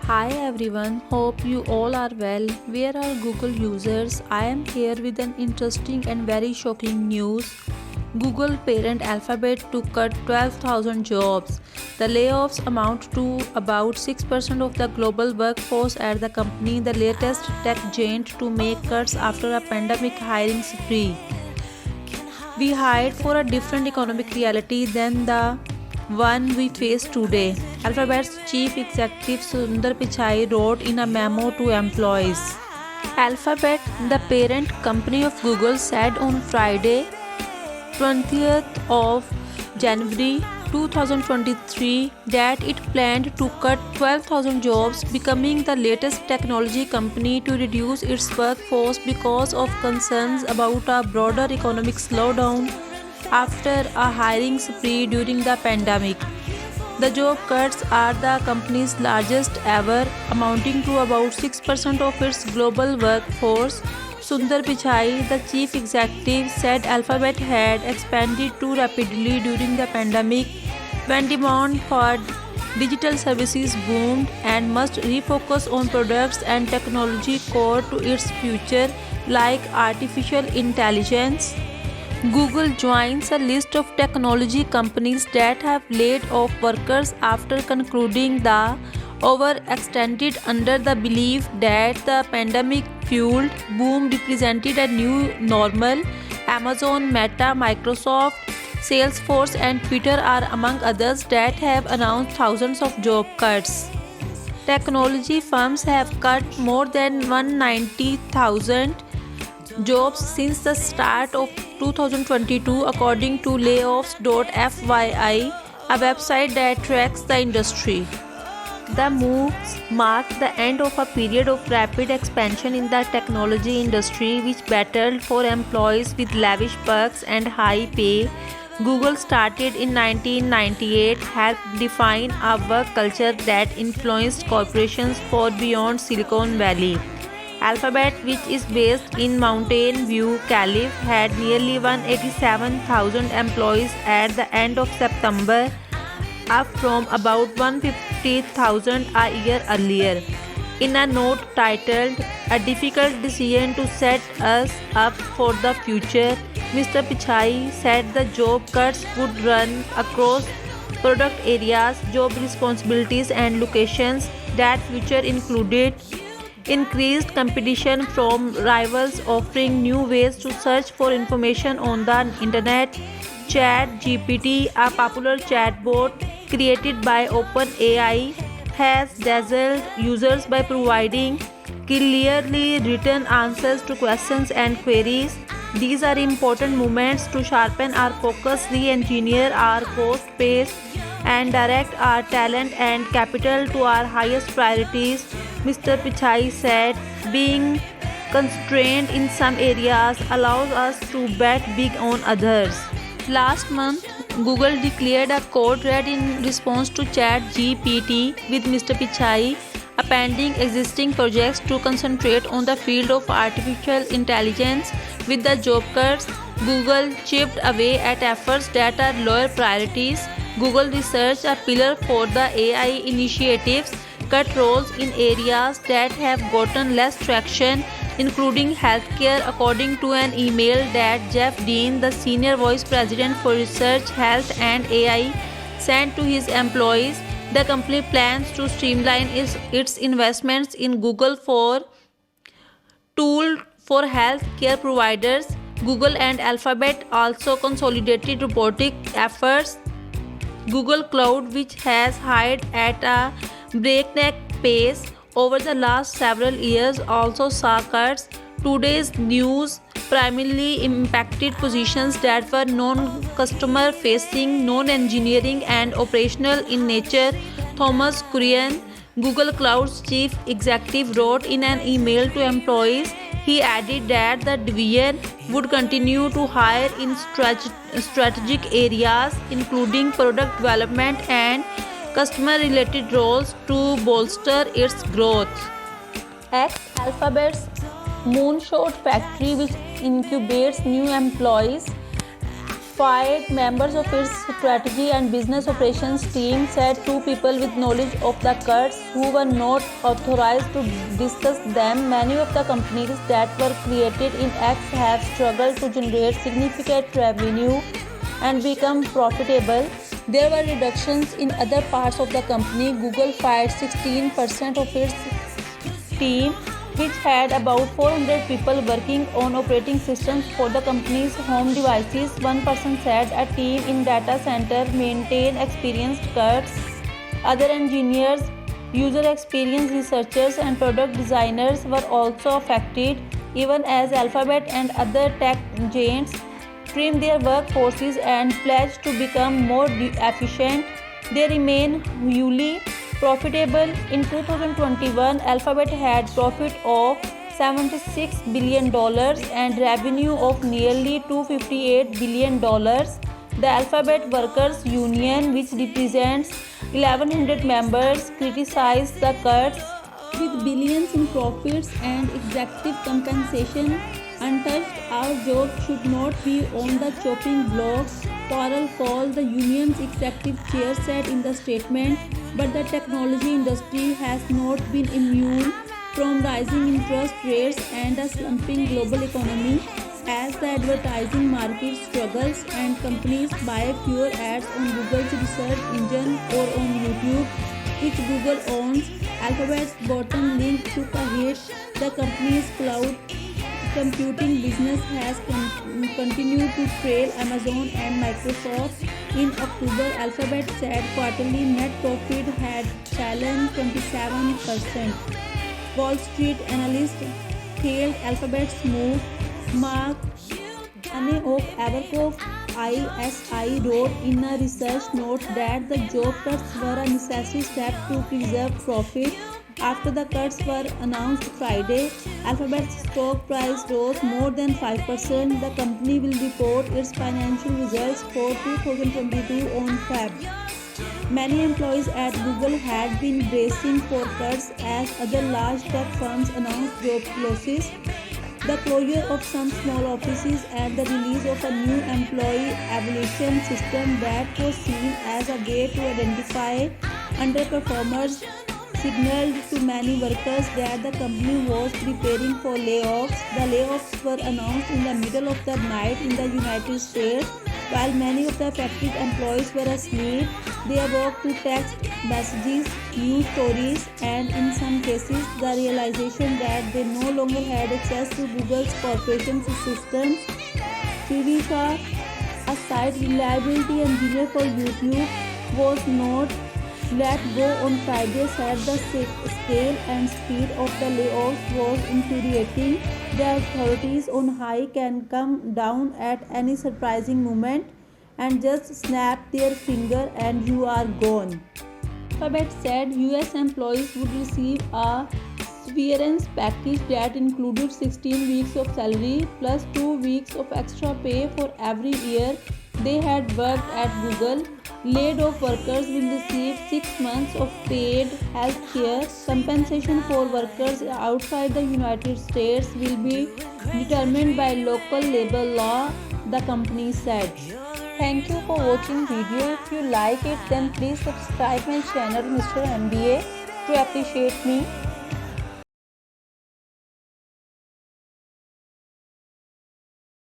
Hi everyone, hope you all are well. Where are Google users? I am here with an interesting and very shocking news. Google parent Alphabet to cut 12,000 jobs. The layoffs amount to about 6% of the global workforce at the company, the latest tech giant to make cuts after a pandemic hiring spree. We hired for a different economic reality than the one we face today, Alphabet's chief executive Sundar Pichai wrote in a memo to employees. Alphabet, the parent company of Google, said on Friday, 20th of January 2023 that it planned to cut 12,000 jobs, becoming the latest technology company to reduce its workforce because of concerns about a broader economic slowdown after a hiring spree during the pandemic. The job cuts are the company's largest ever, amounting to about 6% of its global workforce. Sundar Pichai, the chief executive, said Alphabet had expanded too rapidly during the pandemic when demand for digital services boomed and must refocus on products and technology core to its future, like artificial intelligence. Google joins a list of technology companies that have laid off workers after concluding the overextended under the belief that the pandemic-fueled boom represented a new normal. Amazon, Meta, Microsoft, Salesforce and Twitter are among others that have announced thousands of job cuts. Technology firms have cut more than 190,000 jobs since the start of 2022, according to layoffs.fyi, a website that tracks the industry. The moves mark the end of a period of rapid expansion in the technology industry, which battled for employees with lavish perks and high pay. Google, started in 1998, helped define a work culture that influenced corporations far beyond Silicon Valley. Alphabet, which is based in Mountain View, Calif., had nearly 187,000 employees at the end of September, up from about 150,000 a year earlier. In a note titled, "A Difficult Decision to Set Us Up for the Future," Mr. Pichai said the job cuts would run across product areas, job responsibilities, and locations. That future included increased competition from rivals offering new ways to search for information on the internet. ChatGPT, a popular chatbot created by OpenAI, has dazzled users by providing clearly written answers to questions and queries. These are important moments to sharpen our focus, re-engineer our cost base, and direct our talent and capital to our highest priorities, Mr. Pichai said. Being constrained in some areas allows us to bet big on others. Last month, Google declared a code red in response to ChatGPT, with Mr. Pichai appending existing projects to concentrate on the field of artificial intelligence. With the job cuts, Google chipped away at efforts that are lower priorities. Google Research, a pillar for the AI initiatives, cut roles in areas that have gotten less traction, including healthcare, according to an email that Jeff Dean, the senior vice president for research, health, and AI, sent to his employees. The company plans to streamline its investments in Google for tool for health care providers. Google and Alphabet also consolidated robotic efforts. Google Cloud, which has hired at a breakneck pace over the last several years, also saw cuts. Today's news primarily impacted positions that were non-customer facing, non-engineering, and operational in nature. Thomas Kurian, Google Cloud's chief executive, wrote in an email to employees. He added that the division would continue to hire in strategic areas, including product development and customer-related roles, to bolster its growth. Alphabet's Moonshot Factory, which incubates new employees, fired members of its strategy and business operations team said two people with knowledge of the cuts who were not authorized to discuss them. Many of the companies that were created in X have struggled to generate significant revenue and become profitable. There were reductions in other parts of the company. Google fired 16% of its team, which had about 400 people working on operating systems for the company's home devices. One person said a team in data center maintained experienced cuts. Other engineers, user experience researchers, and product designers were also affected, even as Alphabet and other tech giants trimmed their workforces and pledged to become more efficient. They remain wholly profitable. In 2021, Alphabet had profit of $76 billion and revenue of nearly $258 billion. The Alphabet Workers Union, which represents 1,100 members, criticized the cuts. With billions in profits and executive compensation untouched, our job should not be on the chopping block, Carol Cole, the union's executive chair, said in the statement. But the technology industry has not been immune from rising interest rates and a slumping global economy. As the advertising market struggles and companies buy fewer ads on Google's research engine or on YouTube, which Google owns, Alphabet's bottom line took a hit. The company's cloud computing business has continued to trail Amazon and Microsoft. In October, Alphabet said quarterly net profit had fallen 27%. Wall Street analysts hailed Alphabet's move. Mark Ane of Abercrombie ISI wrote in a research note that the job cuts were a necessary step to preserve profit. After the cuts were announced Friday, Alphabet's stock price rose more than 5%. The company will report its financial results for 2022 on Feb. Many employees at Google had been bracing for cuts as other large tech firms announced job losses. The closure of some small offices and the release of a new employee evaluation system that was seen as a way to identify underperformers signaled to many workers that the company was preparing for layoffs. The layoffs were announced in the middle of the night in the United States. While many of the affected employees were asleep, they awoke to text messages, news stories, and in some cases, the realization that they no longer had access to Google's corporation systems. Trivisha, a site reliability engineer for YouTube, was not let go on Friday, said the scale and speed of the layoffs was infuriating. The authorities on high can come down at any surprising moment and just snap their finger and you are gone. Alphabet said US employees would receive a severance package that included 16 weeks of salary plus 2 weeks of extra pay for every year they had worked at Google. Laid off workers will receive 6 months of paid health care. Compensation for workers outside the United States will be determined by local labor law, the company said. Thank you for watching video. If you like it, then please subscribe my channel Mr. MBA to appreciate me.